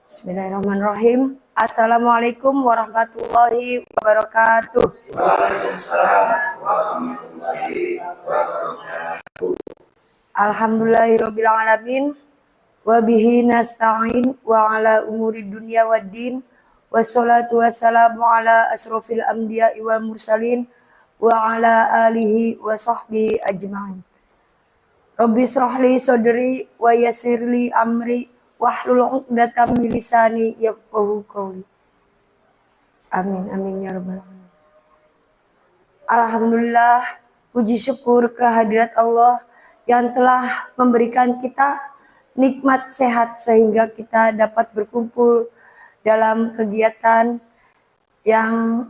Bismillahirrahmanirrahim. Assalamualaikum warahmatullahi wabarakatuh. Waalaikumsalam warahmatullahi wabarakatuh. Alhamdulillahirabbil alamin wa bihi nasta'in wa ala umuri dunya waddin wassalatu wassalamu ala asrofil anbiya'i wal mursalin wa ala alihi wa sahbihi ajma'in. Rabbi shrahli sadri wa yassirli amri wahlul 'uqdatam min lisani yafqahu qawli. Amin amin ya rabbal alamin. Alhamdulillah, puji syukur kehadirat Allah yang telah memberikan kita nikmat sehat sehingga kita dapat berkumpul dalam kegiatan yang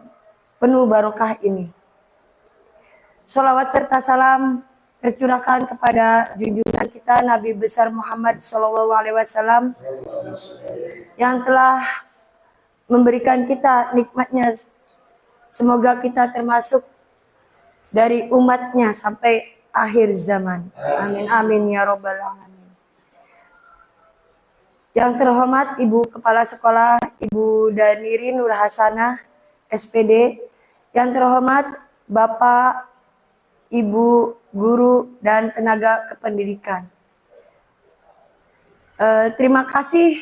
penuh barokah ini. Sholawat serta salam tercurahkan kepada junjungan kita Nabi besar Muhammad SAW yang telah memberikan kita nikmatnya. Semoga kita termasuk dari umatnya sampai akhir zaman. Amin amin ya robbal alamin. Yang terhormat Ibu Kepala Sekolah Ibu Daniri Nur Hasanah SPD, yang terhormat Bapak, Ibu guru dan tenaga kependidikan. Terima kasih.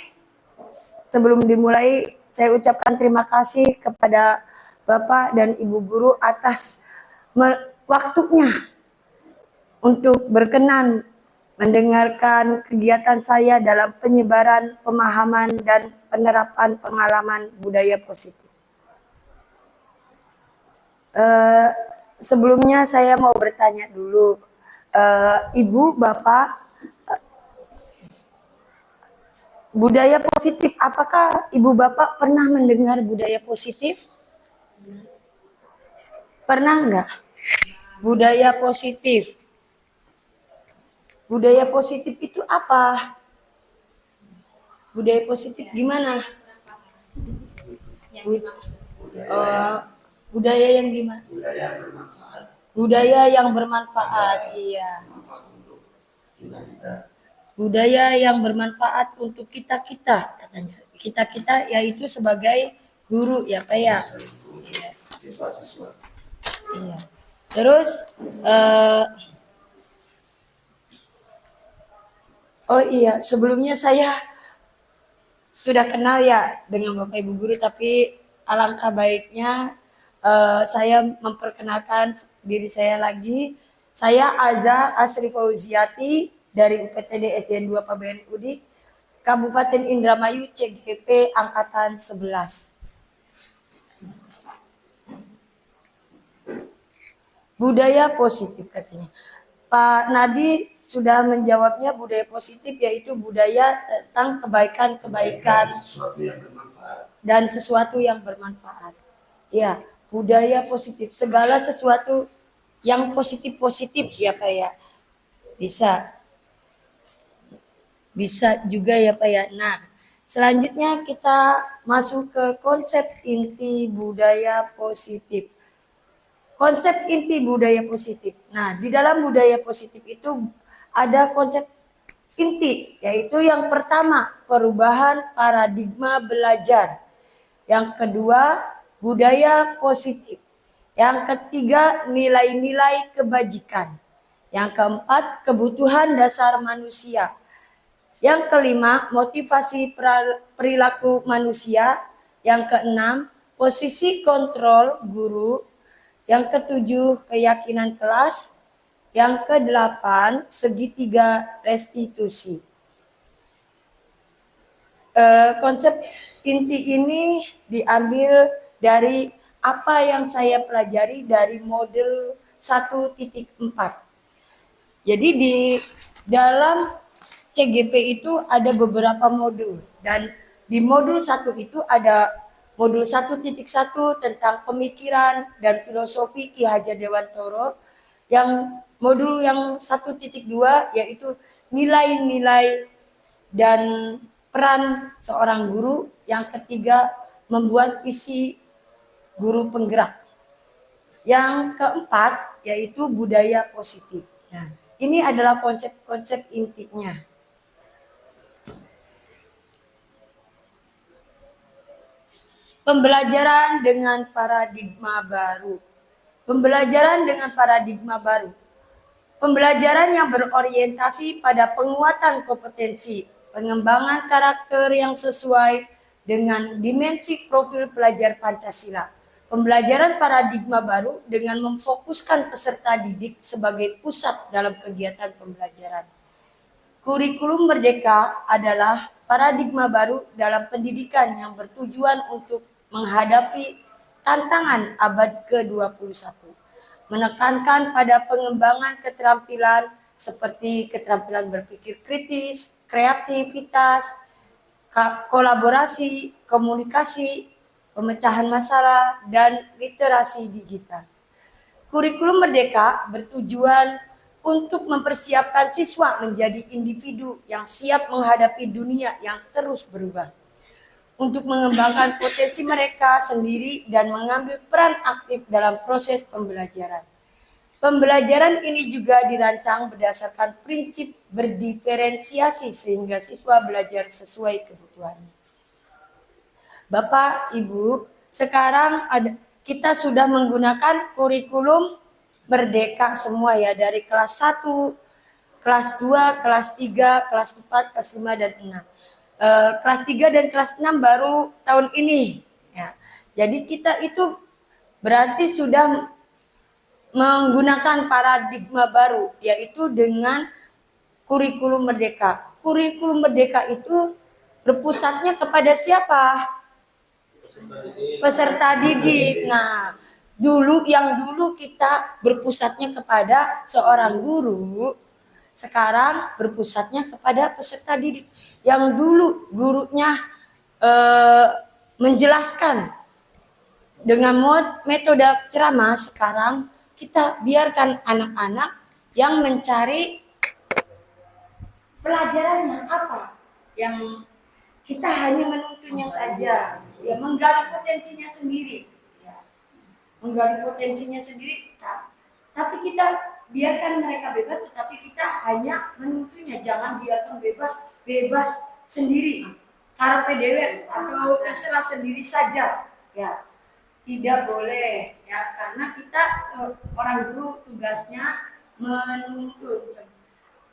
Sebelum dimulai, saya ucapkan terima kasih kepada Bapak dan Ibu guru atas waktunya untuk berkenan mendengarkan kegiatan saya dalam penyebaran pemahaman dan penerapan pengalaman budaya positif. Sebelumnya saya mau bertanya dulu, Ibu, Bapak, budaya positif, apakah Ibu Bapak pernah mendengar budaya positif? Pernah enggak? Budaya positif. Budaya positif itu apa? Budaya positif gimana? Budaya yang gimana? Budaya yang bermanfaat. Budaya yang bermanfaat, iya. Manfaat untuk kita. Budaya yang bermanfaat untuk kita-kita katanya. Kita-kita yaitu sebagai guru ya Pak ya. Iya. Siswa-siswa. Iya. Terus oh iya, sebelumnya saya sudah kenal ya dengan Bapak Ibu guru, tapi alangkah baiknya saya memperkenalkan diri saya lagi. Saya Aza Asri Fauziati dari UPTD SDN 2 PBN Udik, Kabupaten Indramayu, CGP Angkatan 11. Budaya positif katanya. Pak Nadi sudah menjawabnya, budaya positif yaitu budaya tentang kebaikan-kebaikan dan sesuatu yang bermanfaat. Ya, budaya positif, segala sesuatu yang positif-positif ya Pak ya. Bisa juga ya Pak ya. Nah, selanjutnya kita masuk ke konsep inti budaya positif. Konsep inti budaya positif. Nah, di dalam budaya positif itu ada konsep inti, yaitu yang pertama, perubahan paradigma belajar. Yang kedua, budaya positif. Yang ketiga, nilai-nilai kebajikan. Yang keempat, kebutuhan dasar manusia. Yang kelima, motivasi perilaku manusia. Yang keenam, posisi kontrol guru. Yang ketujuh, keyakinan kelas. Yang kedelapan, segitiga restitusi. Konsep inti ini diambil dari apa yang saya pelajari dari model 1.4. Jadi di dalam CGP itu ada beberapa modul, dan di modul 1 itu ada modul 1.1 tentang pemikiran dan filosofi Ki Hajar Dewantoro. Yang modul yang 1.2 yaitu nilai-nilai dan peran seorang guru. Yang ketiga, membuat visi guru penggerak. Yang keempat yaitu budaya positif. Nah, ini adalah konsep-konsep intinya. Pembelajaran dengan paradigma baru. Pembelajaran dengan paradigma baru. Pembelajaran yang berorientasi pada penguatan kompetensi, pengembangan karakter yang sesuai dengan dimensi profil pelajar Pancasila. Pembelajaran paradigma baru dengan memfokuskan peserta didik sebagai pusat dalam kegiatan pembelajaran. Kurikulum Merdeka adalah paradigma baru dalam pendidikan yang bertujuan untuk menghadapi tantangan abad ke-21. Menekankan pada pengembangan keterampilan seperti keterampilan berpikir kritis, kreativitas, kolaborasi, komunikasi, pemecahan masalah, dan literasi digital. Kurikulum Merdeka bertujuan untuk mempersiapkan siswa menjadi individu yang siap menghadapi dunia yang terus berubah, untuk mengembangkan potensi mereka sendiri dan mengambil peran aktif dalam proses pembelajaran. Pembelajaran ini juga dirancang berdasarkan prinsip berdiferensiasi sehingga siswa belajar sesuai kebutuhannya. Bapak, Ibu, sekarang kita sudah menggunakan kurikulum Merdeka semua ya, dari kelas 1, kelas 2, kelas 3, kelas 4, kelas 5, dan 6. Kelas 3 dan kelas 6 baru tahun ini. Ya. Jadi kita itu berarti sudah menggunakan paradigma baru, yaitu dengan kurikulum Merdeka. Kurikulum Merdeka itu berpusatnya kepada siapa? Peserta didik. Nah, dulu kita berpusatnya kepada seorang guru, sekarang berpusatnya kepada peserta didik. Yang dulu gurunya menjelaskan dengan metode ceramah, sekarang kita biarkan anak-anak yang mencari pelajarannya apa, yang kita hanya menuntunnya saja, ya, menggali potensinya sendiri, ya, menggali potensinya sendiri. Tapi kita biarkan mereka bebas, tetapi kita hanya menuntunnya, jangan biarkan bebas sendiri, carpe diem atau terserah sendiri saja, ya, tidak boleh, ya, karena kita orang guru tugasnya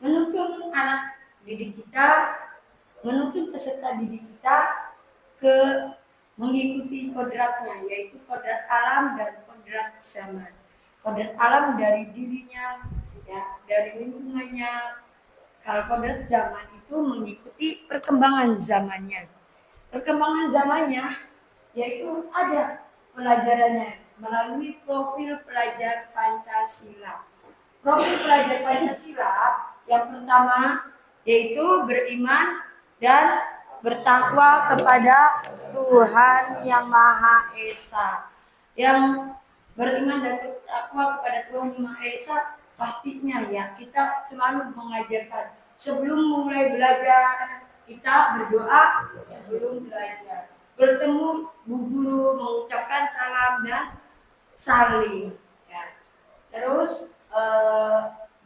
menuntun anak didik kita, menuntun peserta didik kita ke mengikuti kodratnya, yaitu kodrat alam dan kodrat zaman. Kodrat alam dari dirinya, ya, dari lingkungannya. Kalau kodrat zaman itu mengikuti perkembangan zamannya. Perkembangan zamannya yaitu ada pelajarannya melalui profil pelajar Pancasila. Profil pelajar Pancasila yang pertama yaitu beriman dan bertakwa kepada Tuhan Yang Maha Esa. Yang beriman dan bertakwa kepada Tuhan Yang Maha Esa, pastinya ya kita selalu mengajarkan sebelum mulai belajar kita berdoa sebelum belajar. Bertemu bu guru, mengucapkan salam dan saling. Ya. Terus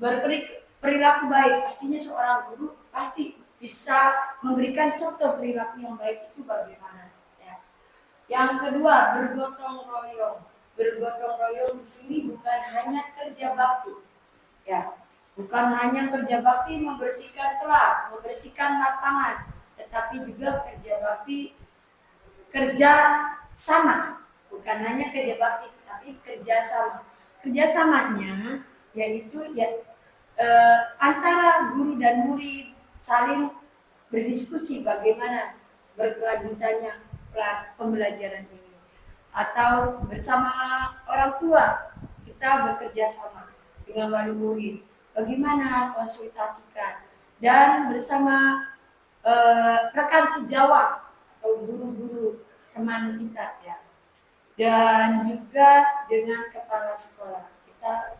berperilaku baik, pastinya seorang guru pasti bisa memberikan contoh perilaku yang baik itu bagaimana. Ya. Yang kedua, bergotong royong. Bergotong royong di sini bukan hanya kerja bakti, ya, bukan hanya kerja bakti membersihkan kelas, membersihkan lapangan, tetapi juga kerja bakti kerja sama, bukan hanya kerja bakti, tapi kerja sama. Kerjasamanya yaitu ya, antara guru dan murid saling berdiskusi bagaimana berkelanjutannya pembelajaran ini, atau bersama orang tua kita bekerja sama dengan wali murid bagaimana konsultasikan, dan bersama rekan sejawat atau guru-guru teman kita, ya, dan juga dengan kepala sekolah kita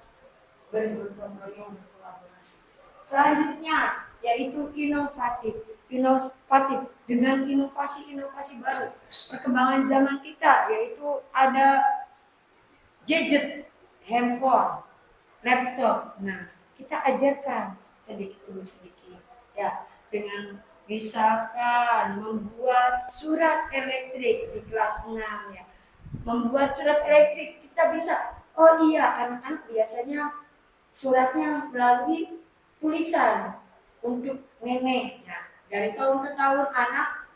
bergotong royong berkolaborasi. Selanjutnya yaitu inovatif dengan inovasi baru perkembangan zaman kita, yaitu ada gadget, handphone, laptop. Nah, kita ajarkan sedikit demi sedikit, ya, dengan Misalkan membuat surat elektrik di kelas 6 ya. Membuat surat elektrik kita bisa, oh iya anak-anak biasanya suratnya melalui tulisan untuk nenek ya. Dari tahun ke tahun anak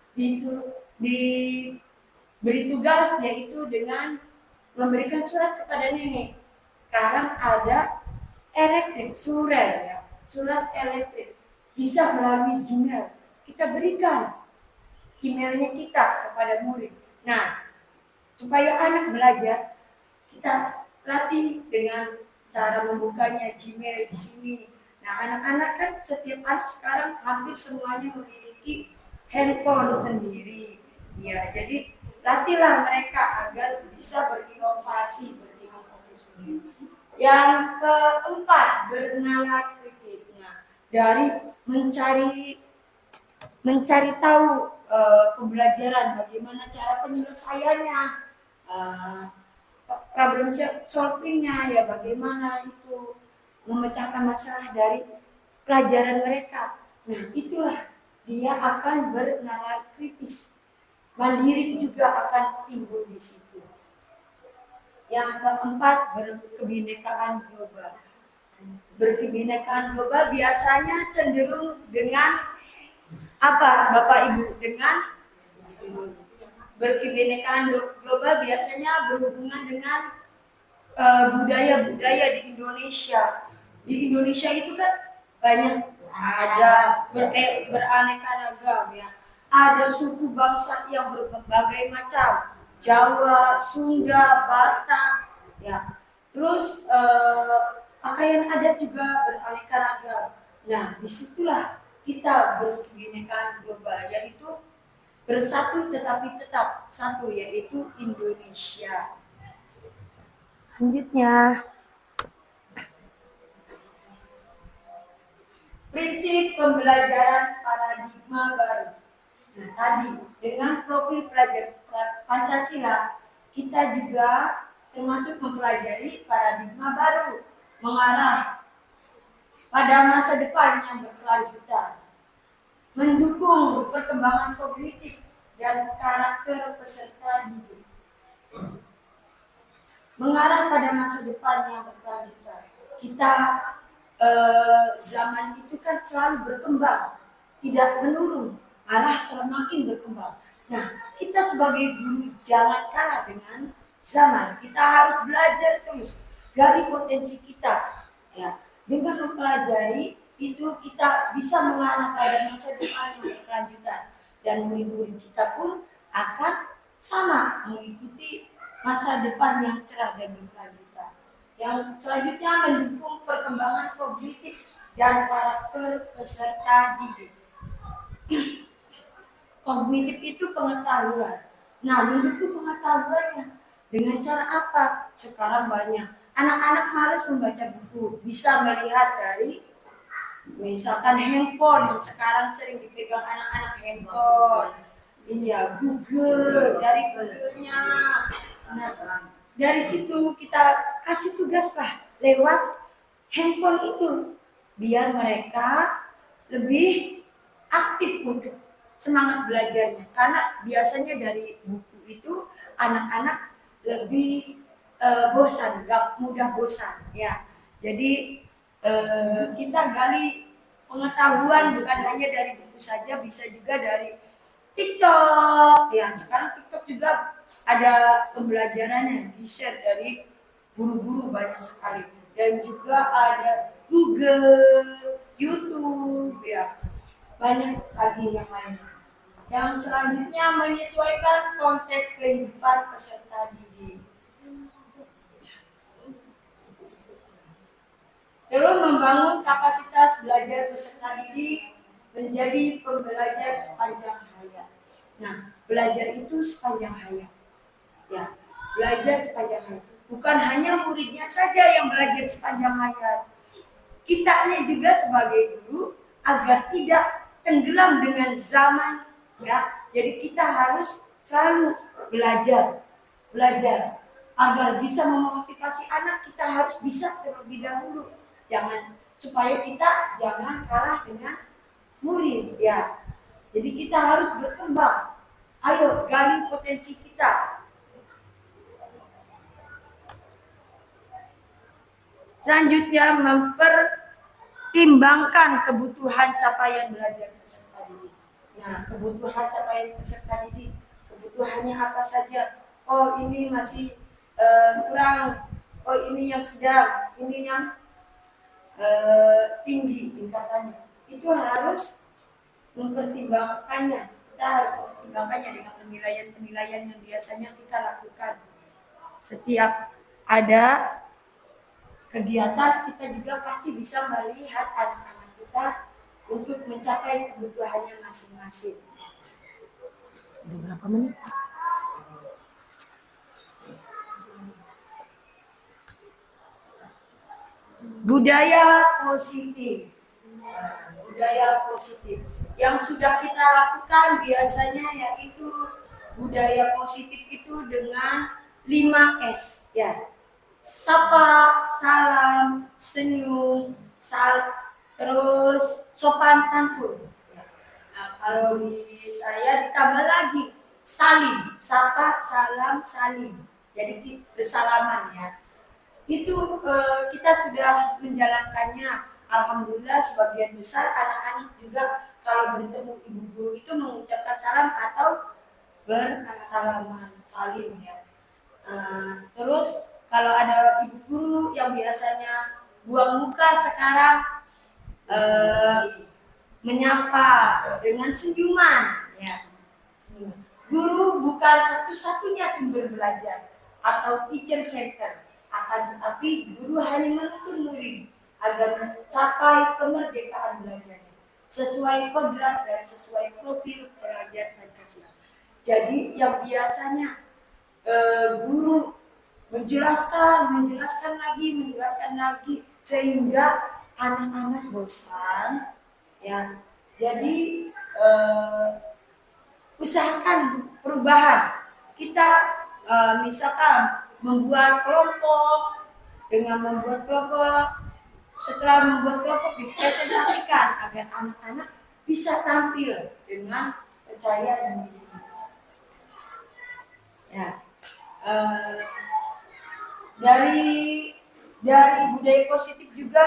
diberi tugas yaitu dengan memberikan surat kepada nenek. Sekarang ada elektrik, surat ya, surat elektrik bisa melalui Gmail. Kita berikan emailnya kita kepada murid. Nah, supaya anak belajar, kita latih dengan cara membukanya Gmail di sini. Nah, anak-anak kan setiap anak sekarang hampir semuanya memiliki handphone sendiri. Ya, jadi latihlah mereka agar bisa berinovasi sendiri. Yang keempat, bernalar kritis. Nah, dari mencari tahu pembelajaran, bagaimana cara penyelesaiannya, eh, problem solvingnya, ya bagaimana itu memecahkan masalah dari pelajaran mereka. Nah, itulah dia akan bernalar kritis. Mandiri juga akan timbul di situ. Yang keempat, berkebinekaan global. Berkebinekaan global biasanya cenderung dengan apa, Bapak Ibu? Dengan berkebinekaan global biasanya berhubungan dengan budaya-budaya di Indonesia. Di Indonesia itu kan banyak, ada beraneka ragam ya. Ada suku bangsa yang berbagai macam, Jawa, Sunda, Batak, ya. Terus pakaian adat juga beraneka ragam. Nah, disitulah kita berkebinekaan global, yaitu bersatu tetapi tetap satu, yaitu Indonesia. Selanjutnya, prinsip pembelajaran paradigma baru. Nah, tadi dengan profil pelajar Pancasila, kita juga termasuk mempelajari paradigma baru, mengarah pada masa depan yang berkelanjutan, mendukung perkembangan kognitif dan karakter peserta didik, mengarah pada masa depan yang berkelanjutan. Kita zaman itu kan selalu berkembang, tidak menurun, malah semakin berkembang. Nah, kita sebagai guru jangan kalah dengan zaman. Kita harus belajar terus, gali potensi kita. Ya, dengan mempelajari itu kita bisa mengarah pada masa depan yang berkelanjutan, dan murid-murid kita pun akan sama mengikuti masa depan yang cerah dan berkelanjutan. Yang selanjutnya, mendukung perkembangan kognitif dan karakter peserta didik. Kognitif itu pengetahuan. Nah, mendukung pengetahuannya dengan cara apa? Sekarang banyak anak-anak malas membaca buku, bisa melihat dari misalkan handphone yang sekarang sering dipegang anak-anak, handphone. Iya, Google, dari Google-nya. Nah, dari situ kita kasih tugas lah lewat handphone itu, biar mereka lebih aktif untuk semangat belajarnya. Karena biasanya dari buku itu anak-anak lebih bosan, gak mudah bosan ya. Jadi kita gali pengetahuan bukan hanya dari buku saja, bisa juga dari TikTok. Ya, sekarang TikTok juga ada pembelajarannya, di-share dari guru-guru banyak sekali. Dan juga ada Google, YouTube, ya. Banyak lagi yang lainnya. Yang selanjutnya, menyesuaikan konteks kehidupan peserta didik. Terus membangun kapasitas belajar peserta didik menjadi pembelajar sepanjang hayat. Nah, belajar itu sepanjang hayat. Ya, belajar sepanjang hayat. Bukan hanya muridnya saja yang belajar sepanjang hayat. Kitanya juga sebagai guru agar tidak tenggelam dengan zaman, ya. Jadi kita harus selalu belajar agar bisa memotivasi anak. Kita harus bisa terlebih dahulu, supaya kita jangan kalah dengan murid, ya. Jadi kita harus berkembang. Ayo gali potensi kita. Selanjutnya mempertimbangkan kebutuhan capaian belajar peserta didik. Nah, kebutuhan capaian peserta didik, kebutuhannya apa saja? Oh, ini masih kurang. Oh, ini yang sedang, ini yang tinggi tingkatannya. Itu harus mempertimbangkannya. Kita harus mempertimbangkannya dengan penilaian-penilaian yang biasanya kita lakukan. Setiap ada kegiatan, kita juga pasti bisa melihat anak-anak kita untuk mencapai kebutuhannya masing-masing. Udah berapa menit? Budaya positif. Budaya positif yang sudah kita lakukan biasanya yaitu budaya positif itu dengan 5S ya. Sapa, salam, senyum, terus sopan santun. Ya. Nah, kalau di saya ditambah lagi salim, sapa, salam, salim. Jadi bersalaman ya. Itu kita sudah menjalankannya. Alhamdulillah sebagian besar anak-anak juga kalau bertemu ibu guru itu mengucapkan salam atau bersalaman, salim ya. Terus kalau ada ibu guru yang biasanya buang muka sekarang menyapa dengan senyuman ya. Guru bukan satu-satunya sumber belajar atau teacher center, akan tetapi guru hanya menuntun murid agar mencapai kemerdekaan belajarnya sesuai kodrat dan sesuai profil pelajar Pancasila. Jadi yang biasanya guru menjelaskan lagi sehingga anak-anak bosan ya. Jadi usahakan perubahan. Kita misalkan membuat kelompok, setelah membuat kelompok dipresentasikan agar anak-anak bisa tampil dengan percaya diri. Ya, dari budaya positif juga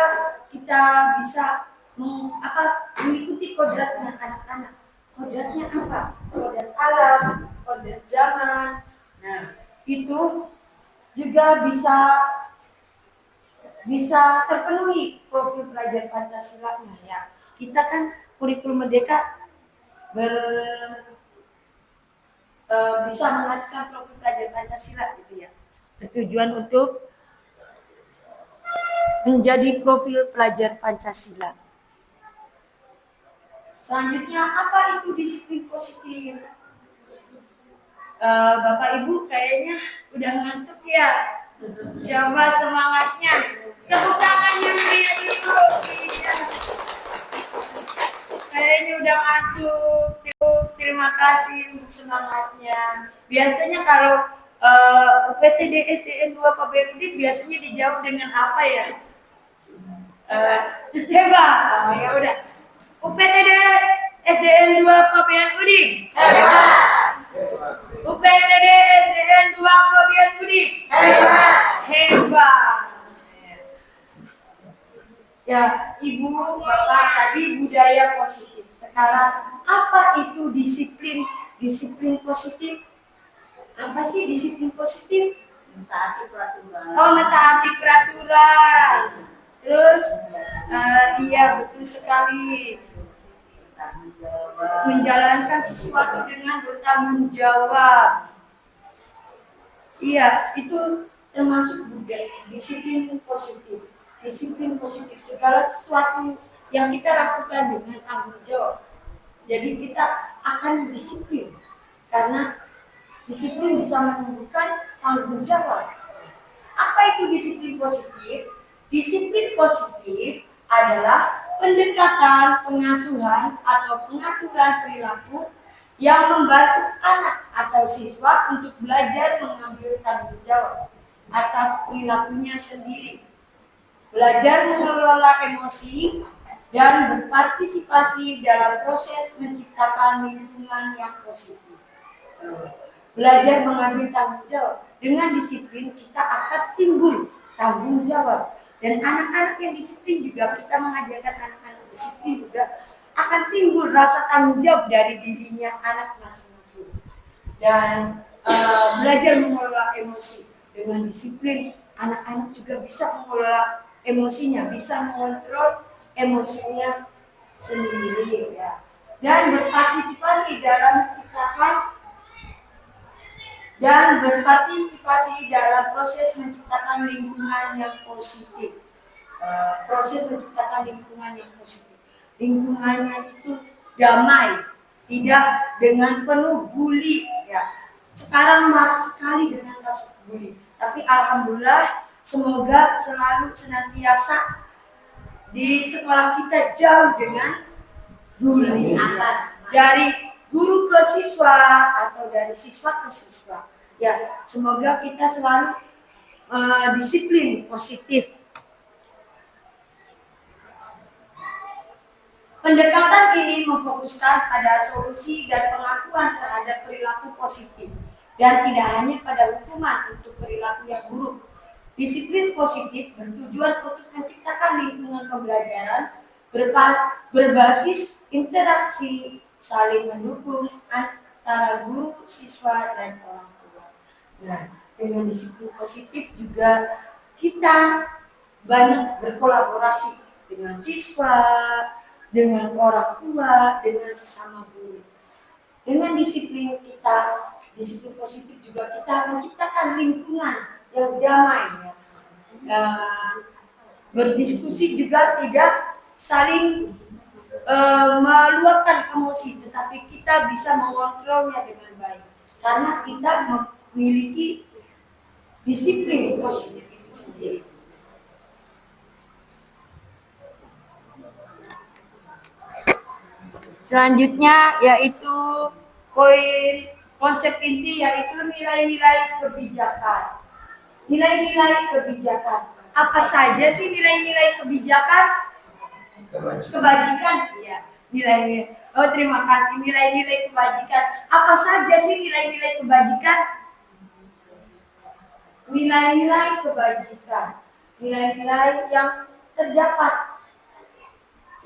kita bisa mengikuti kodratnya anak-anak. Kodratnya apa? Kodrat alam, kodrat zaman. Nah, itu juga bisa terpenuhi profil pelajar Pancasilanya ya. Kita kan kurikulum merdeka bisa menghasilkan profil pelajar Pancasila gitu ya. Bertujuan untuk menjadi profil pelajar Pancasila. Selanjutnya apa itu disiplin positif? Bapak Ibu kayaknya udah ngantuk ya. Coba semangatnya. Tepuk tangannya meriah dulu. Iya. Kayaknya udah ngantuk. Terima kasih untuk semangatnya. Biasanya kalau UPTD SDN 2 PBUD biasanya dijawab dengan apa ya? Hebat. Oh, ya udah. UPTD SDN 2 PBUD. Hebat. UPTD SDN 2 PBUD. Hebat. Hebat. Ya, Ibu, Bapak tadi budaya positif. Sekarang apa itu disiplin positif? Apa sih disiplin positif? Mentaati peraturan. Oh, mentaati peraturan. Terus, iya betul sekali. Menjalankan sesuatu dengan bertanggung jawab. Iya, itu termasuk budaya disiplin positif. Disiplin positif segala sesuatu yang kita lakukan dengan tanggung jawab. Jadi kita akan disiplin karena disiplin bisa menunjukkan tanggung jawab. Apa itu disiplin positif? Disiplin positif adalah pendekatan, pengasuhan atau pengaturan perilaku yang membantu anak atau siswa untuk belajar mengambil tanggung jawab atas perilakunya sendiri. Belajar mengelola emosi dan berpartisipasi dalam proses menciptakan lingkungan yang positif. Belajar mengambil tanggung jawab. Dengan disiplin kita akan timbul tanggung jawab. Dan anak-anak yang disiplin juga, kita mengajarkan anak-anak disiplin juga, akan timbul rasa tanggung jawab dari dirinya anak masing-masing. Dan belajar mengelola emosi. Dengan disiplin, anak-anak juga bisa mengelola emosinya, bisa mengontrol emosinya sendiri, ya. Dan berpartisipasi dalam proses menciptakan lingkungan yang positif. Proses menciptakan lingkungan yang positif. Lingkungannya itu damai, tidak dengan penuh bully, ya. Sekarang marah sekali dengan kasus bully, tapi alhamdulillah semoga selalu senantiasa di sekolah kita jauh dengan bully, dari guru ke siswa atau dari siswa ke siswa. Ya, semoga kita selalu disiplin positif. Pendekatan ini memfokuskan pada solusi dan pengakuan terhadap perilaku positif dan tidak hanya pada hukuman untuk perilaku yang buruk. Disiplin positif bertujuan untuk menciptakan lingkungan pembelajaran berbasis interaksi saling mendukung antara guru, siswa, dan orang tua. Nah, dengan disiplin positif juga kita banyak berkolaborasi dengan siswa, dengan orang tua, dengan sesama guru. Dengan disiplin positif juga kita menciptakan lingkungan yang damai, ya. Berdiskusi juga tidak saling meluapkan emosi, tetapi kita bisa mengontrolnya dengan baik karena kita memiliki disiplin positif itu sendiri. Selanjutnya yaitu konsep inti yaitu nilai-nilai kebijakan. Nilai-nilai kebijakan. Apa saja sih nilai-nilai kebijakan? Kebajikan. Iya, nilai-nilai. Oh, terima kasih. Nilai-nilai kebajikan. Apa saja sih nilai-nilai kebajikan? Nilai-nilai kebajikan. Nilai-nilai yang terdapat,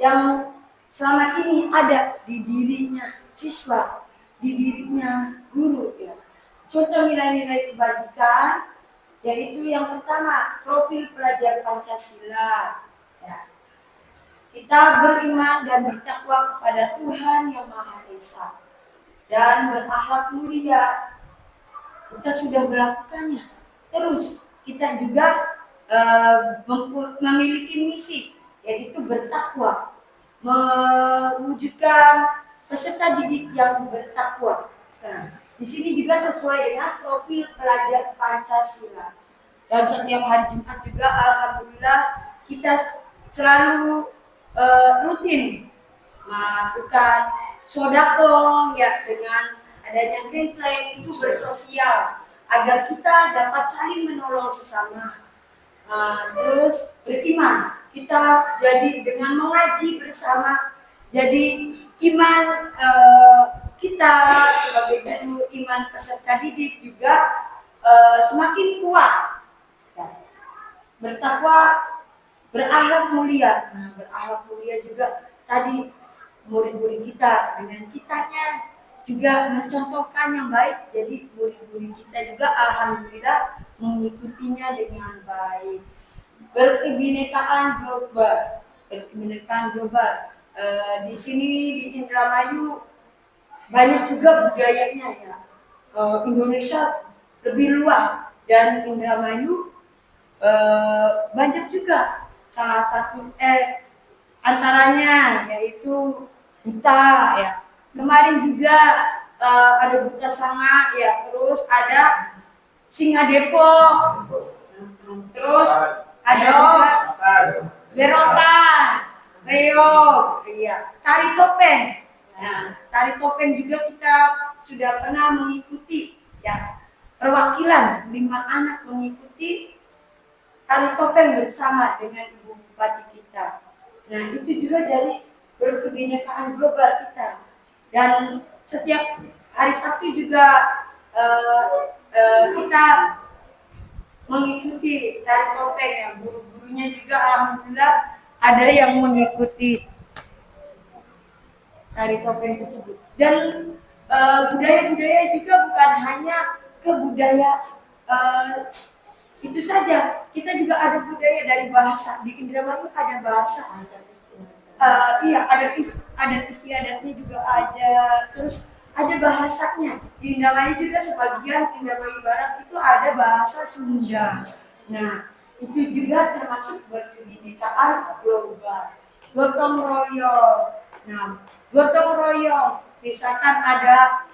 yang selama ini ada di dirinya siswa, di dirinya guru, ya. Contoh nilai-nilai kebajikan yaitu yang pertama, profil pelajar Pancasila, ya. Kita beriman dan bertakwa kepada Tuhan Yang Maha Esa dan berakhlak mulia. Kita sudah melakukannya. Terus kita juga memiliki misi yaitu bertakwa, mewujudkan peserta didik yang bertakwa. Nah, di sini juga sesuai dengan profil pelajar Pancasila. Dan setiap hari Jumat juga alhamdulillah kita selalu rutin melakukan sodako, ya, dengan adanya Kenslein itu bersosial agar kita dapat saling menolong sesama. Terus beriman, kita jadi dengan mengaji bersama, jadi iman kita sebagai guru, iman peserta didik juga semakin kuat. Ya. Bertakwa, berakhlak mulia. Nah, berakhlak mulia juga tadi murid-murid kita dengan kitanya juga mencontohkan yang baik. Jadi murid-murid kita juga alhamdulillah mengikutinya dengan baik. Berkebinekaan global, di sini di Indramayu banyak juga budayanya, ya. Indonesia lebih luas dan Indramayu banyak juga. Salah satu antaranya yaitu buta, ya. Kemarin juga ada buta sanga, ya. Terus ada singa Depok. Terus ada juga berotan, reog, iya. Tari topeng. Nah, tari topeng juga kita sudah pernah mengikuti, ya. Perwakilan 5 anak mengikuti tari topeng bersama dengan Ibu Bupati kita. Nah, itu juga dari berkebinekaan global kita. Dan setiap hari Sabtu juga kita mengikuti tari topeng ya. Guru-gurunya juga alhamdulillah ada yang mengikuti tari topeng tersebut. Dan budaya-budaya juga bukan hanya ke budaya itu saja. Kita juga ada budaya dari bahasa. Di Indramayu ada bahasa. Iya, adat istiadatnya juga ada. Terus ada bahasanya. Di Indramayu juga sebagian Indramayu Barat itu ada bahasa Sunda. Nah, itu juga termasuk berkebinekaan global. Gotong royong. Nah, gotong royong. Misalkan ada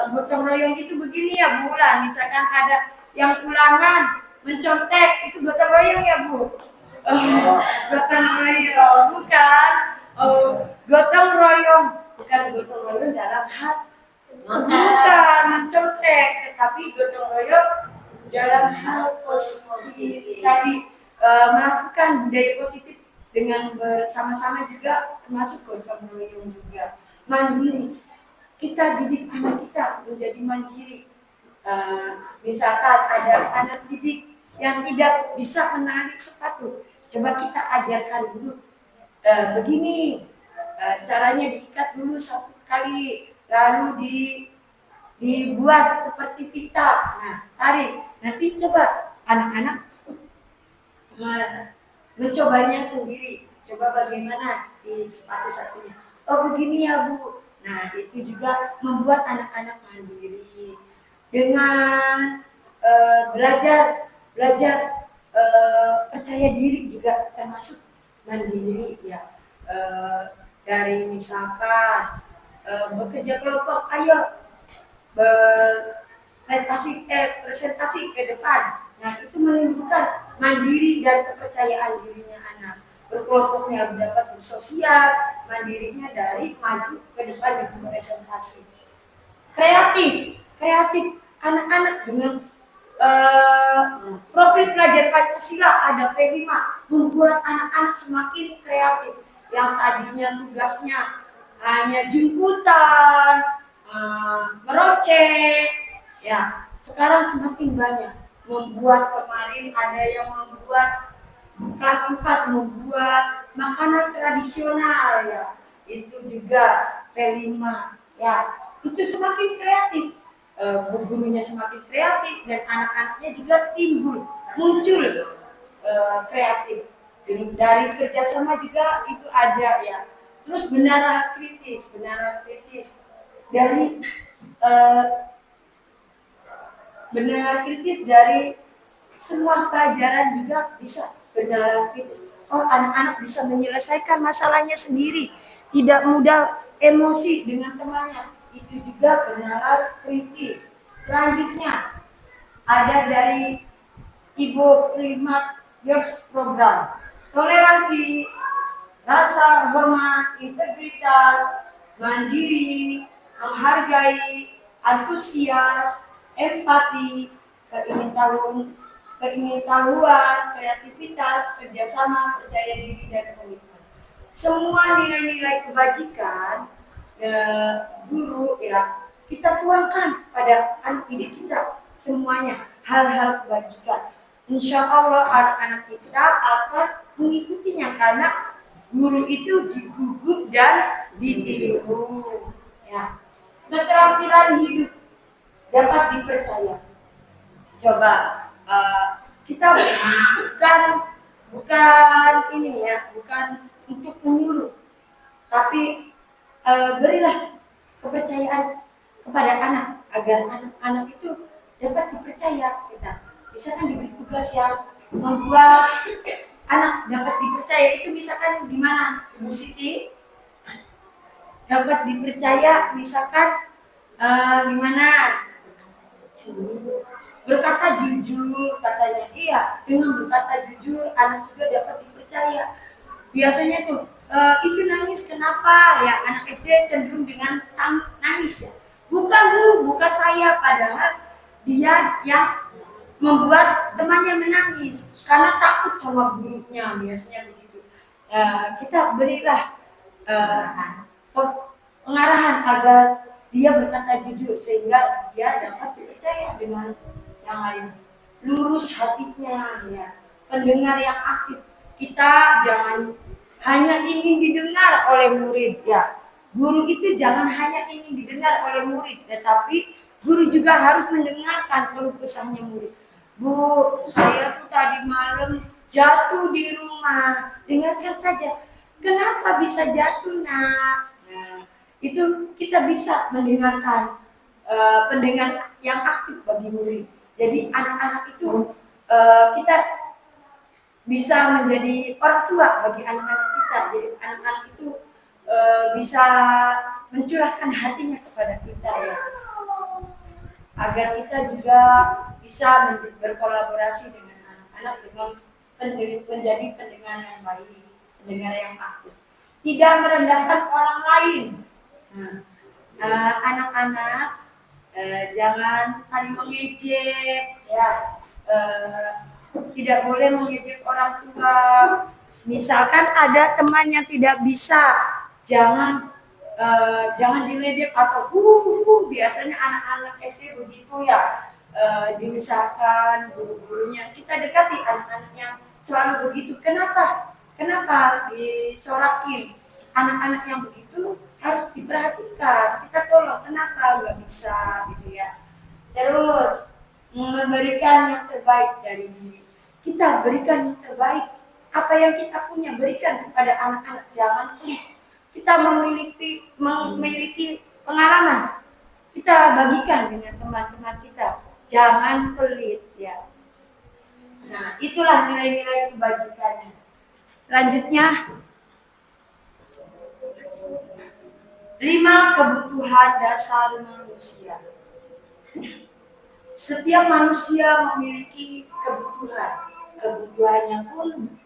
gotong royong itu begini ya Bulan. Misalkan ada yang ulangan mencontek itu gotong royong ya Bu. Gotong royong bukan. Gotong royong bukan gotong royong dalam hal bukan mencontek, tetapi gotong royong dalam hal positif tadi melakukan budaya positif dengan bersama-sama juga termasuk gotong royong juga. Mandiri, kita didik anak kita menjadi mandiri. Misalkan ada anak didik yang tidak bisa menarik sepatu, coba kita ajarkan dulu begini caranya, diikat dulu satu kali, lalu dibuat seperti pita. Nah, tarik. Nanti coba anak-anak mencobanya sendiri. Coba bagaimana di sepatu satunya. Oh begini ya Bu. Nah, itu juga membuat anak-anak mandiri dengan belajar percaya diri juga termasuk mandiri ya. Dari misalkan bekerja kelompok, ayo presentasi ke depan. Nah, itu menimbulkan mandiri dan kepercayaan dirinya anak. Berkelompoknya dapat bersosial, mandirinya dari maju ke depan dengan presentasi. Kreatif anak-anak dengan profil pelajar Pancasila ada P5 membuat anak-anak semakin kreatif. Yang tadinya tugasnya hanya jemputan, merocek, ya sekarang semakin banyak. Membuat, kemarin ada yang membuat kelas 4 membuat makanan tradisional ya, itu juga P5 ya, itu semakin kreatif. Gurunya semakin kreatif dan anak-anaknya juga muncul kreatif. Dari kerjasama juga itu ada ya. Terus benaran kritis dari benaran kritis dari semua pelajaran juga bisa benaran kritis. Oh, anak-anak bisa menyelesaikan masalahnya sendiri, tidak mudah emosi dengan temannya. Itu juga benaran kritis. Selanjutnya ada dari Ibu Primat Girls Program. Toleransi, rasa hormat, integritas, mandiri, menghargai, antusias, empati, keingin-tahuan, kreativitas, kerjasama, percaya diri, dan komitmen. Semua nilai-nilai kebajikan guru ya kita tuangkan pada anak didik kita, semuanya hal-hal kebajikan. Insya Allah anak-anak kita akan mengikutinya karena guru itu digugu dan ditiru. Ya. Keterampilan hidup dapat dipercaya. Coba kita bukan ini ya, bukan untuk menyuruh, tapi berilah kepercayaan kepada anak agar anak-anak itu dapat dipercaya kita. Misalkan diberi tugas yang membuat anak dapat dipercaya itu, misalkan di mana Ibu Siti dapat dipercaya, misalkan di mana berkata jujur katanya. Iya, dengan berkata jujur anak juga dapat dipercaya. Biasanya tuh itu nangis kenapa ya, anak SD cenderung dengan nangis ya. Bukan Bu, bukan saya, padahal dia yang membuat temannya menangis karena takut sama gurunya, biasanya begitu. kita berilah pengarahan agar dia berkata jujur sehingga dia dapat dipercaya dengan yang lain. Lurus hatinya, ya. Pendengar yang aktif. Kita jangan hanya ingin didengar oleh murid, ya. Guru itu jangan hanya ingin didengar oleh murid, tetapi guru juga harus mendengarkan keluh kesahnya murid. Bu, saya tuh tadi malam jatuh di rumah. Dengarkan saja. Kenapa bisa jatuh, Nak? Nah, itu kita bisa mendengarkan pendengar yang aktif bagi murid. Jadi anak-anak itu kita bisa menjadi orang tua bagi anak-anak kita. Jadi anak-anak itu bisa mencurahkan hatinya kepada kita, ya. Agar kita juga bisa berkolaborasi dengan anak-anak dengan menjadi pendengar yang baik, pendengar yang aktif. Tidak merendahkan orang lain. Nah, anak-anak jangan saling mengejek, ya. Tidak boleh mengejek orang tua. Misalkan ada teman yang tidak bisa, jangan diledek atau biasanya anak-anak SD begitu, ya. Diusahakan guru-gurunya kita dekati anak-anak yang selalu begitu. Kenapa disorakin? Anak-anak yang begitu harus diperhatikan. Kita tolong, kenapa nggak bisa, gitu, ya. Terus memberikan yang terbaik dari diri. Kita berikan yang terbaik. Apa yang kita punya berikan kepada anak-anak. Jangan kita memiliki pengalaman, kita bagikan dengan teman-teman kita. Jangan pelit, ya. Nah, itulah nilai-nilai kebajikannya. Selanjutnya, 5 kebutuhan dasar manusia. Setiap manusia memiliki kebutuhan. Kebutuhannya pun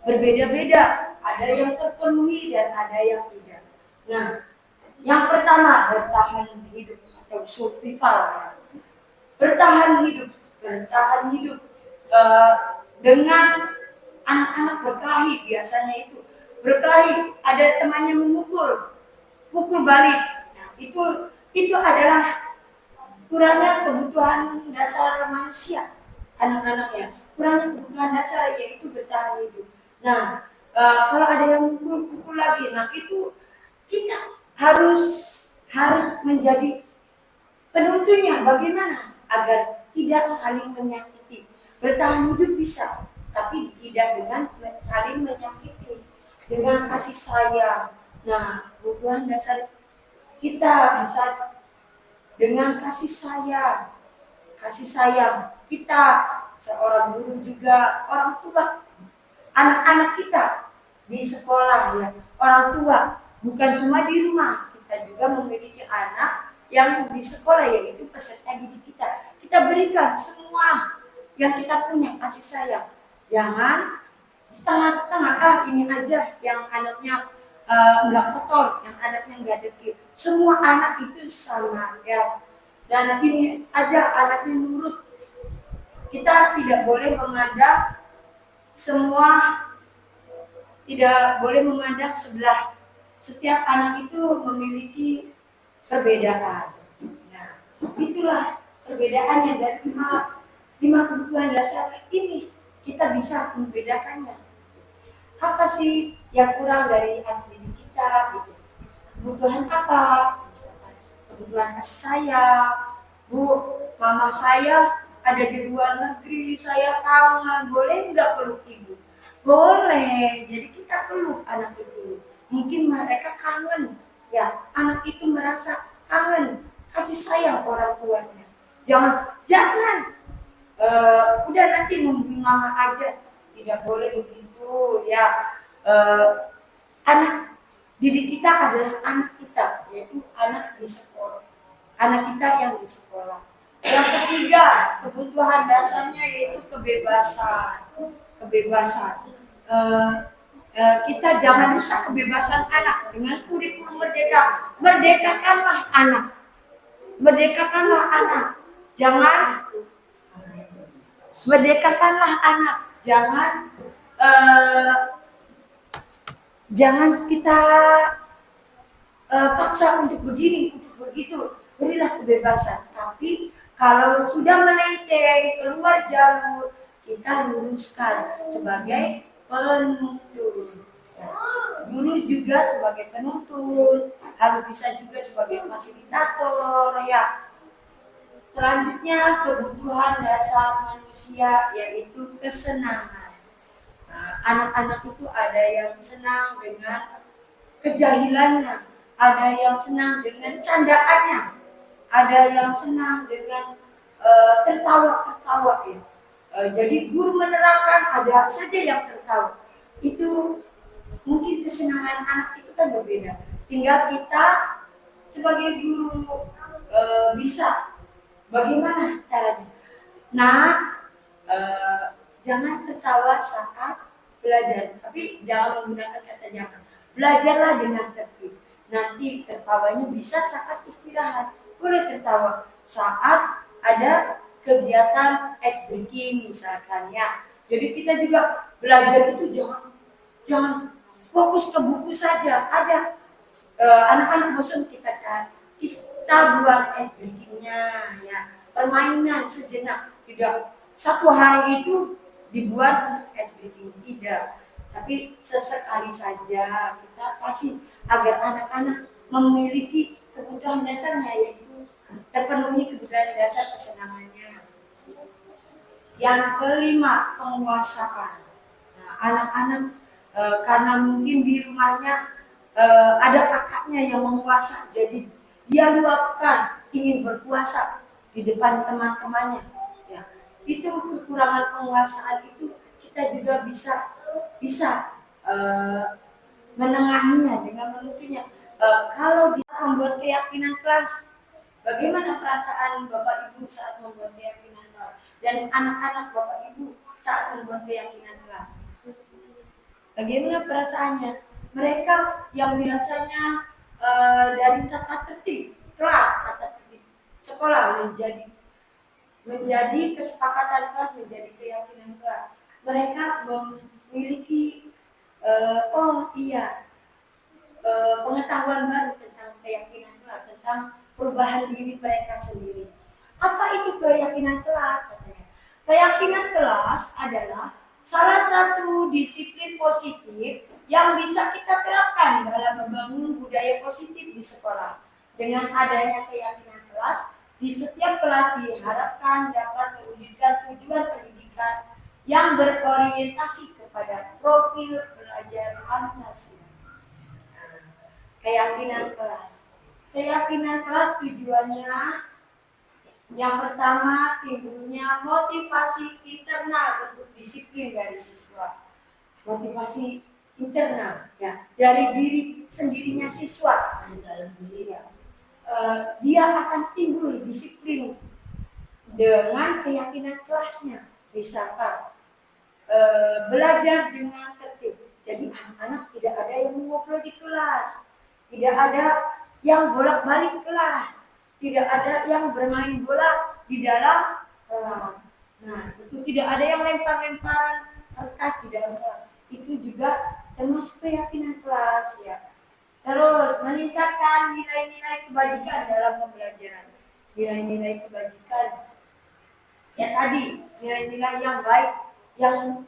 berbeda-beda. Ada yang terpenuhi dan ada yang tidak. Nah, yang pertama, bertahan hidup atau survival, ya. Bertahan hidup dengan anak-anak berkelahi. Biasanya itu berkelahi, ada temannya pukul balik. Nah, itu adalah kurangnya kebutuhan dasar manusia, anak-anaknya. Kurangnya kebutuhan dasar yaitu bertahan hidup. Nah, kalau ada yang pukul lagi, nah itu kita harus menjadi penuntunnya bagaimana agar tidak saling menyakiti. Bertahan hidup bisa, tapi tidak dengan saling menyakiti, dengan kasih sayang. Nah, kebutuhan dasar kita bisa dengan kasih sayang. Kasih sayang kita seorang guru juga orang tua, anak-anak kita di sekolah, ya. Orang tua bukan cuma di rumah, kita juga memiliki anak yang di sekolah, yaitu peserta didik kita. Kita berikan semua yang kita punya kasih sayang. Jangan setengah-setengah, ini aja yang anaknya nggak kotor, yang anaknya nggak dekil. Semua anak itu sama, ya. Dan ini aja anaknya nurut. Kita tidak boleh memandang sebelah. Setiap anak itu memiliki perbedaan. Nah, itulah perbedaannya dari lima kebutuhan dasar ini. Kita bisa membedakannya. Apa sih yang kurang dari anak didik kita, gitu? Kebutuhan apa? Misalkan kebutuhan kasih sayang. Bu, mama saya ada di luar negeri, saya kangen, boleh nggak peluk ibu? Boleh. Jadi kita peluk anak itu. Mungkin mereka kangen, ya. Anak itu merasa kangen, kasih sayang orang tuanya. Jangan. Udah nanti nungguin mama aja. Tidak boleh begitu, ya. Anak didik kita adalah anak kita, yaitu anak di sekolah. Anak kita yang di sekolah. Yang ketiga, kebutuhan dasarnya yaitu kebebasan. Kita jangan rusak kebebasan anak dengan kurikulum merdeka. Merdekakanlah anak. Jangan merdekakanlah anak. Jangan Jangan kita paksa untuk begini, untuk begitu. Berilah kebebasan. Tapi kalau sudah melenceng keluar jalur, kita luruskan sebagai penuntun. Ya. Guru juga sebagai penuntun, harus bisa juga sebagai fasilitator. Ya. Selanjutnya kebutuhan dasar manusia yaitu kesenangan. Nah, anak-anak itu ada yang senang dengan kejahilannya, ada yang senang dengan candaannya, ada yang senang dengan tertawa-tertawa ya. Jadi guru menerangkan ada saja yang tertawa. Itu mungkin kesenangan anak itu kan berbeda. Tinggal kita sebagai guru bisa bagaimana caranya. Nah, jangan tertawa saat belajar, tapi jangan menggunakan kata jangan. Belajarlah dengan tertib. Nanti tertawanya bisa saat istirahat. Boleh tertawa saat ada kegiatan ice breaking misalkan ya. Jadi kita juga belajar itu jangan fokus ke buku saja. Ada anak-anak bosan kita buat ice breakingnya ya. Permainan sejenak, tidak satu hari itu dibuat ice breaking, tidak. Tapi sesekali saja kita kasih agar anak-anak memiliki kebutuhan dasarnya, yaitu terpenuhi kebutuhan dasar kesenangannya. Yang kelima, penguasaan. Nah, anak-anak karena mungkin di rumahnya ada kakaknya yang menguasai, jadi dia luapkan ingin berkuasa di depan teman-temannya. Ya, itu kekurangan penguasaan itu kita juga bisa menengahinya dengan menuntunnya. Kalau dia membuat keyakinan kelas, bagaimana perasaan Bapak Ibu saat membuat keyakinan kelas dan anak-anak Bapak Ibu saat membuat keyakinan kelas? Bagaimana perasaannya? Mereka yang biasanya dari tata tertib kelas, tata tertib sekolah menjadi kesepakatan kelas, menjadi keyakinan kelas. Mereka memiliki oh iya pengetahuan baru tentang keyakinan kelas, tentang perubahan diri mereka sendiri. Apa itu keyakinan kelas? Katanya, keyakinan kelas adalah salah satu disiplin positif yang bisa kita terapkan dalam membangun budaya positif di sekolah. Dengan adanya keyakinan kelas, di setiap kelas diharapkan dapat mewujudkan tujuan pendidikan yang berorientasi kepada profil belajar Pancasila. Keyakinan kelas. Keyakinan kelas tujuannya yang pertama, timbulnya motivasi internal untuk disiplin dari siswa. Motivasi internal ya, dari diri sendirinya siswa, dalam diri ya. Dia akan timbul disiplin dengan keyakinan kelasnya. Misalkan belajar dengan tertib. Jadi anak-anak tidak ada yang mengobrol di kelas, tidak ada yang bolak-balik kelas, tidak ada yang bermain bola di dalam kelas. Nah, itu tidak ada yang lempar-lemparan kertas di dalam kelas. Itu juga termasuk keyakinan kelas ya. Terus meningkatkan nilai-nilai kebajikan dalam pembelajaran. Nilai-nilai kebajikan ya tadi, nilai-nilai yang baik yang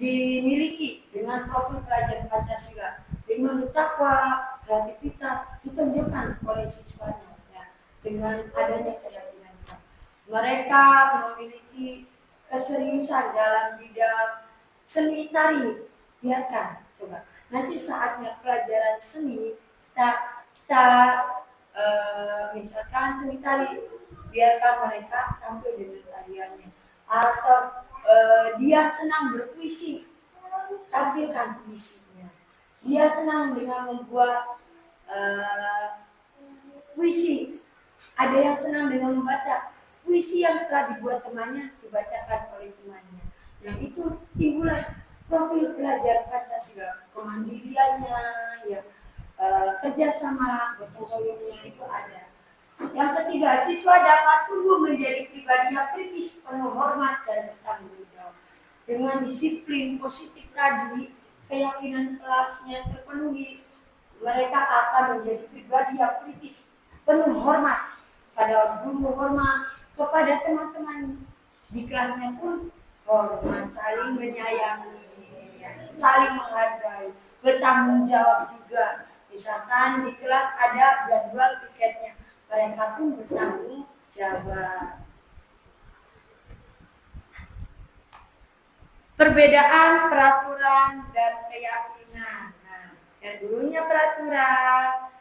dimiliki dengan profil pelajar Pancasila, dengan takwa, kreativitas ditunjukkan oleh siswanya ya, dengan adanya keyakinan. Mereka memiliki keseriusan dalam bidang seni tari. Biarkan, coba nanti saatnya pelajaran seni kita misalkan seni tari, biarkan mereka tampil dengan tariannya. Atau dia senang berpuisi, tampilkan puisinya. Dia senang dengan membuat puisi, ada yang senang dengan membaca puisi yang telah dibuat temannya, dibacakan oleh temannya. Yang itu timbullah profil pelajar Pancasila, kemandiriannya, ya, kerjasama, gotong royongnya itu ada. Yang ketiga, siswa dapat tumbuh menjadi pribadi yang kritis, penuh hormat dan bertanggung jawab. Dengan disiplin positif tadi, keyakinan kelasnya terpenuhi, mereka akan menjadi pribadi yang kritis, penuh hormat pada guru, hormat kepada teman-teman di kelasnya pun hormat, saling menyayangi, saling menghargai, bertanggung jawab juga. Misalkan di kelas ada jadwal piketnya, mereka pun bertanggung jawab. Perbedaan peraturan dan keyakinan. Nah, yang dulunya peraturan,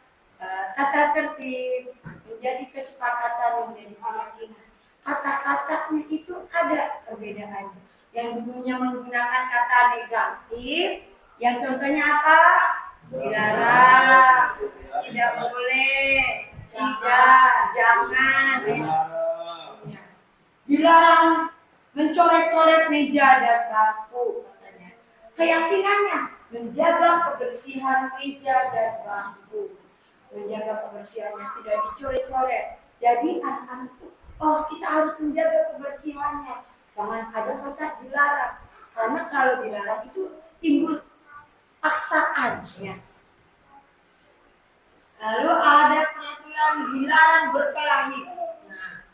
tata tertib menjadi kesepakatan, menjadi keyakinan. Kata-katanya itu ada perbedaannya. Yang dulunya menggunakan kata negatif, yang contohnya apa? Dilarang, tidak boleh, tidak, jangan, ya. Dilarang mencoret-coret meja dan bangku, katanya. Keyakinannya menjaga kebersihan meja dan bangku, menjaga kebersihannya, tidak dicoret-coret. Jadi anak-anak itu, oh kita harus menjaga kebersihannya, jangan ada kata dilarang, karena kalau dilarang itu timbul paksaan, ya. Lalu ada peraturan dilarang berkelahi. Nah,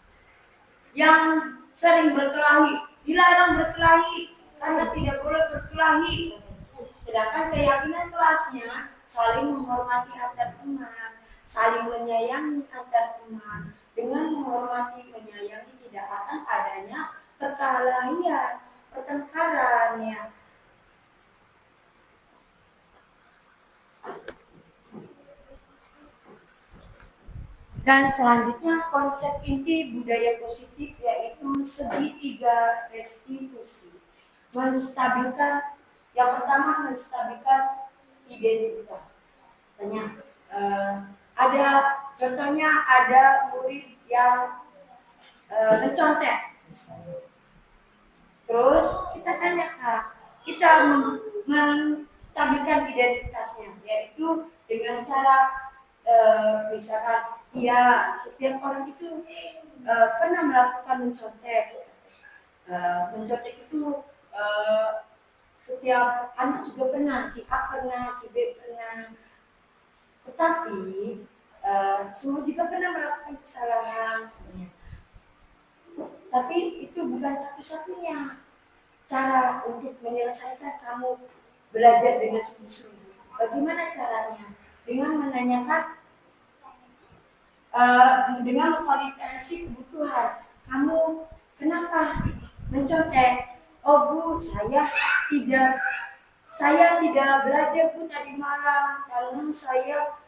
yang sering berkelahi dilarang berkelahi karena tidak boleh berkelahi. Sedangkan keyakinan kelasnya saling menghormati antar teman, saling menyayangi antar teman. Dengan menghormati, menyayangi tidak akan adanya perkelahian, pertengkaran, ya. Dan selanjutnya konsep inti budaya positif yaitu segitiga restitusi. Menstabilkan, yang pertama menstabilkan identitas. Tanya, ada contohnya ada murid yang mencontek. Terus kita tanyakan, kita menstabilkan identitasnya yaitu dengan cara misalkan ya setiap orang itu pernah melakukan mencontek. Mencontek itu setiap anak juga pernah, si A pernah, si B pernah. Tetapi semua juga pernah melakukan kesalahan. Tapi itu bukan satu-satunya cara untuk menyelesaikan kamu belajar dengan sungguh-sungguh. Bagaimana caranya? Dengan menanyakan, dengan memvalidasi kebutuhan. Kamu kenapa mencontek? Oh Bu, saya tidak belajar Bu tadi malam karena saya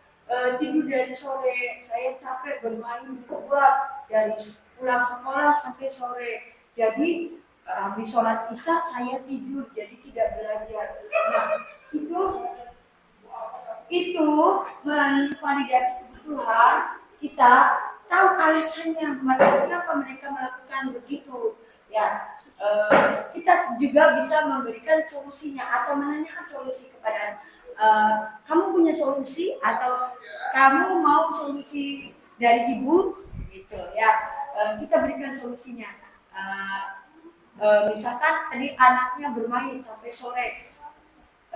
tidur dari sore. Saya capek bermain di luar dari pulang sekolah sampai sore. Jadi habis sholat isya saya tidur, jadi tidak belajar. Nah, itu menvalidasi kebutuhan. Kita tahu alasannya kenapa mereka melakukan begitu, ya. Kita juga bisa memberikan solusinya atau menanyakan solusi kepada kamu punya solusi atau kamu mau solusi dari ibu, gitu ya. Kita berikan solusinya. Misalkan tadi anaknya bermain sampai sore.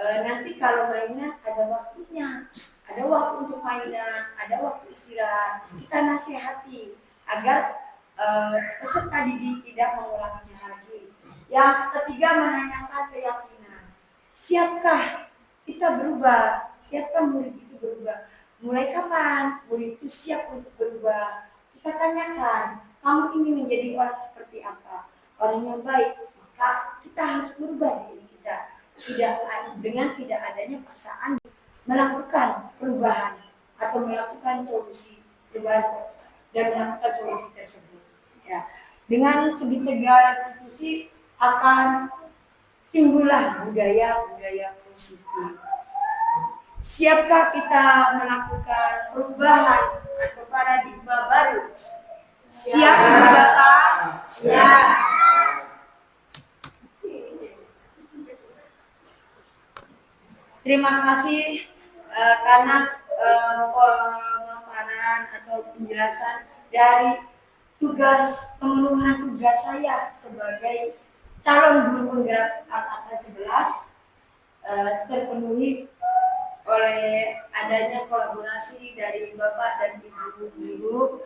Nanti kalau mainan ada waktunya, ada waktu untuk mainan, ada waktu istirahat. Kita nasihati agar peserta didik tidak mengulanginya lagi. Yang ketiga, menanyakan keyakinan. Siapkah kita berubah? Siapkah murid itu berubah? Mulai kapan murid itu siap untuk berubah? Kita tanyakan, kamu ingin menjadi orang seperti apa? Orang yang baik. Maka kita harus berubah diri kita. Dengan tidak adanya paksaan melakukan perubahan atau melakukan solusi perubahan dan melakukan solusi tersebut, ya. Dengan segitiga restitusi akan timbullah budaya positif. Siapkah kita melakukan perubahan atau paradigma baru? Siap Bapak? Siap. Terima kasih karena pemaparan atau penjelasan dari pemenuhan tugas saya sebagai calon guru penggerak angkatan 11. terpenuhi oleh adanya kolaborasi dari Bapak dan Ibu.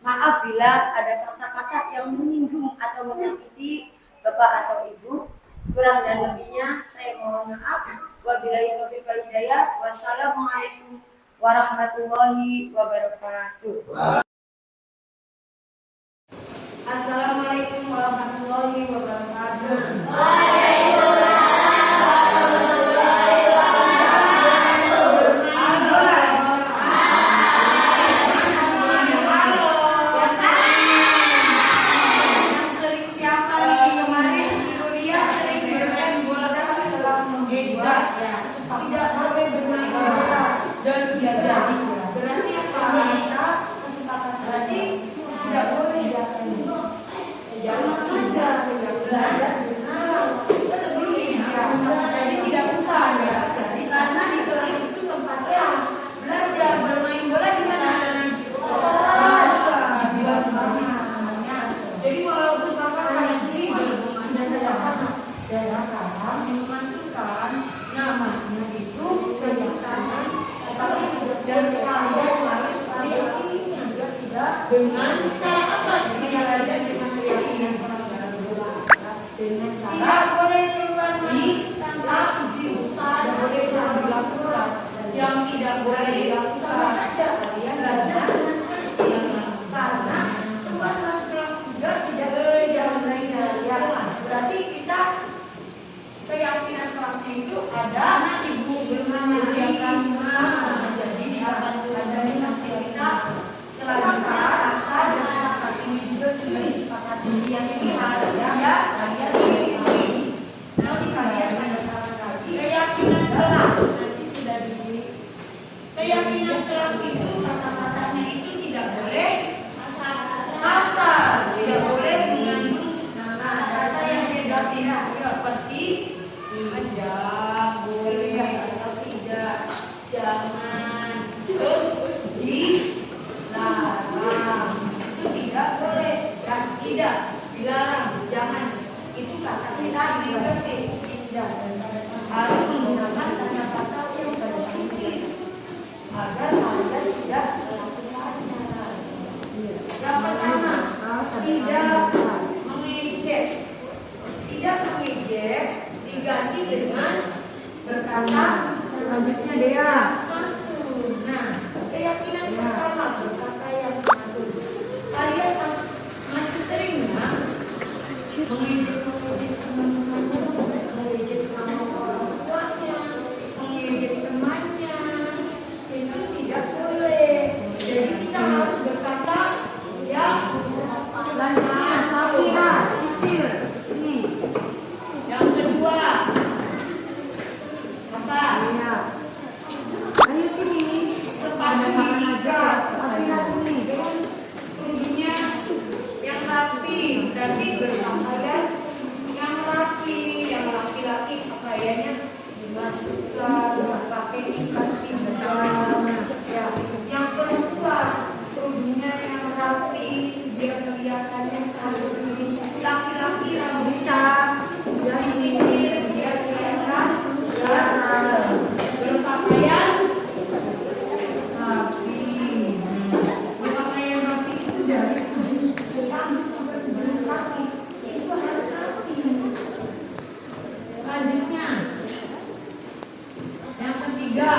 Maaf bila ada kata-kata yang menyinggung atau menyakiti Bapak atau Ibu. Kurang dan lebihnya saya mohon maaf. Wabillahi taufiq wal hidayah. Wassalamualaikum warahmatullahi wabarakatuh. Assalamualaikum warahmatullahi wabarakatuh. Tidak boleh bermain bola dan tidak jadi. Berarti apa? Kita kesempatan berarti tidak boleh jangan saja belajar dengan sebelumnya. Jadi tidak usah ya. Karena di kelas itu tempatnya belajar bermain bola di mana? Di sekolah, di rumah semuanya. Jadi walaupun Bapak harus libur dan sekarang memantukan namanya itu kelihatan tapi dan kalian harus meyakininya juga tidak dengan cara apa? Belajar dengan keyakinan keras dalam bola dengan cara tidak boleh keluar tanpa izin besar, tidak boleh dilakukan yang tidak boleh dilakukan sama saja kalian belajar karena keluar masuk kelas juga tidak berarti kita keyakinan kelasnya itu ada ibu bermediakan jadi di kajian nanti kita selanjutnya kata dan kata ini juga sudah disepakati yang ini ada ya kalian ini nanti kalian ada lagi keyakinan kelas nanti sudah di keyakinan kelas itu kata-katanya itu tidak boleh kasar tidak boleh mengandung kata yang negatif seperti tidak boleh atau tidak jangan terus dilarang itu tidak boleh dan tidak dilarang jangan itu kata kita negatif tidak harus menggunakan kata-kata yang positif agar kalian tidak melakukannya. Yang pertama tidak mengejek diganti dengan berkata selanjutnya dia santun. Nah, keyakinan pertama berkata yang santun. Kalian masih sering nggak mengejek teman-temannya, mengejek orang tuanya, mengejek temannya? Itu tidak boleh. Jadi kita harus berkata yang selanjutnya Safira, Sisil, sini. Yang kedua, apa? Ya. Ayo sini. Sepatu diikat. Safira sini. Terus ruginya yang rapi. Berarti berpakaian yang rapi. Yang laki-laki pakaiannya dimasukkan pakai ikat pinggang. Ya. Yang perempuan ruginya yang rapi. Biar kelihatannya cantik. Laki-laki rambutnya disisir biar kelihatan berpakaian rapi. Berpakaian rapi itu dari rambut sampai kaki itu harus rapi. Selanjutnya yang ketiga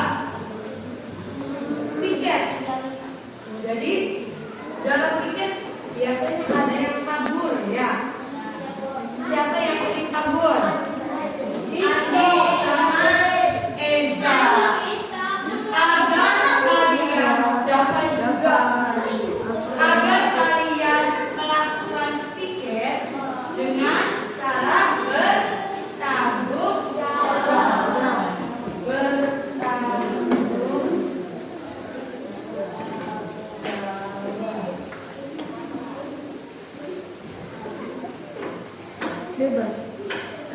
piket. Jadi dalam piket biasanya ada yang kabur ya. Siapa yang sering kabur? Andi sama Eza. Agar kalian dapat juga agar kalian melakukan piket dengan cara bertanggung jawab. Bebas.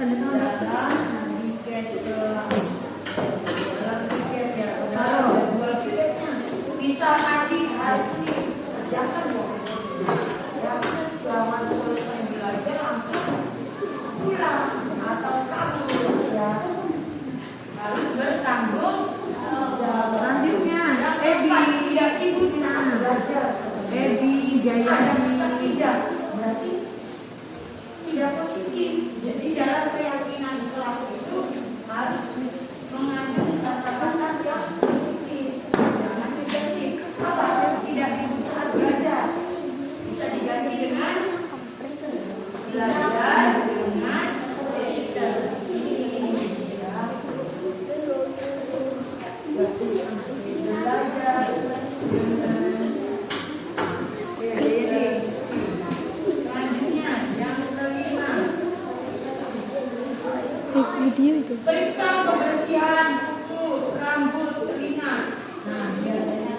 Ada dalam tiket dalam tiket ya. Kalau dua tiketnya bisa nanti hasil kerjakan loh. Ya, jangan selesai belajar langsung pulang atau kabur ya. Jadi dalam keyakinan kelas itu harus mengandung kata-kata yang positif, jangan negatif. Apa? Tidak itu saat belajar. Bisa diganti dengan belajar dengan selanjutnya yang kelima, periksa kebersihan kuku, rambut, telinga. Nah, biasanya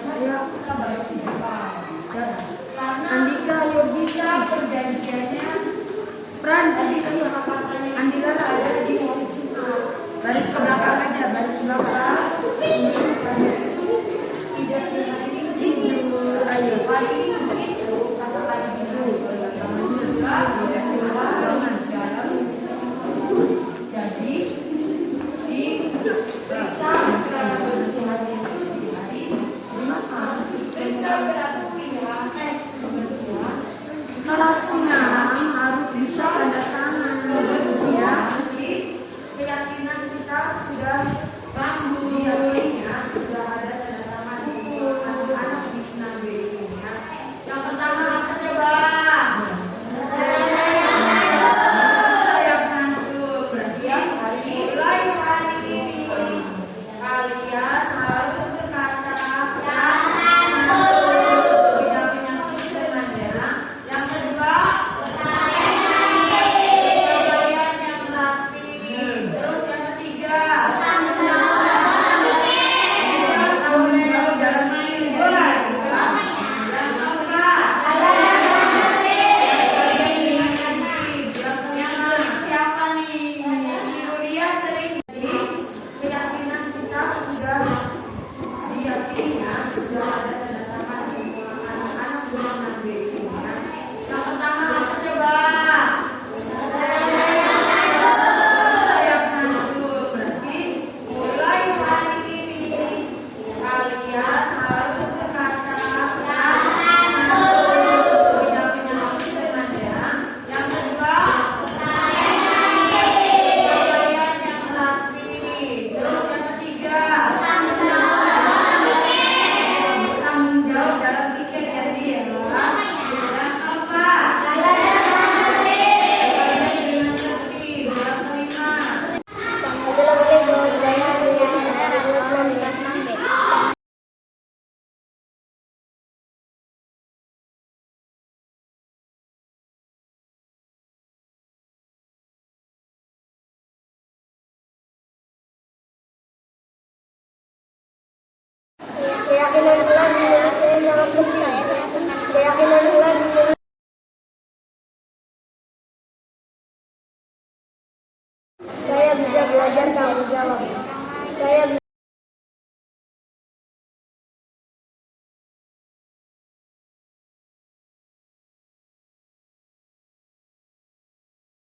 kita baru siapa? Karena Andika Yogita perjanjiannya Pran tadi kesepakatannya Andika ada di hari Jumat. Baris ke belakang aja, baris ke belakang. Itu tidak dizur. Ayo, pagi itu kata lagi dulu. Jadi diperiksa kebersihan itu di hari Jumat. Periksa kebersihan kelas 6 harus bisa tanda tangan. Kebersihan di keyakinan kita sudah rambut ya, sudah ada tanda tangan buku anak-anak di Nabi-nya. Yang pertama apa coba? Yang satu, setiap hari mulai hari ini kalian harus berkata yang satu tidak menyangkut dengannya. Yang kedua pakaian yang rapi. Terus yang ketiga dalam main bola. Yang keempat siapa nih? Ibu dia sering di keyakinan kita sudah diyakini ya, sudah ada tanda tangan semua anak-anak belum Nabi. Yang pertama apa coba? Yang satu berarti mulai hari ini kalian harus berkata yang satu tidak menyangkut dengannya. Yang kedua pakaian yang rapi. Terus yang ketiga tanggung jawab dalam pikir jadi ya. Yang keempat dengan tertib. Yang kelima Assalamualaikum, saya Rizky. Keyakinan kelas menurut saya sangat penting.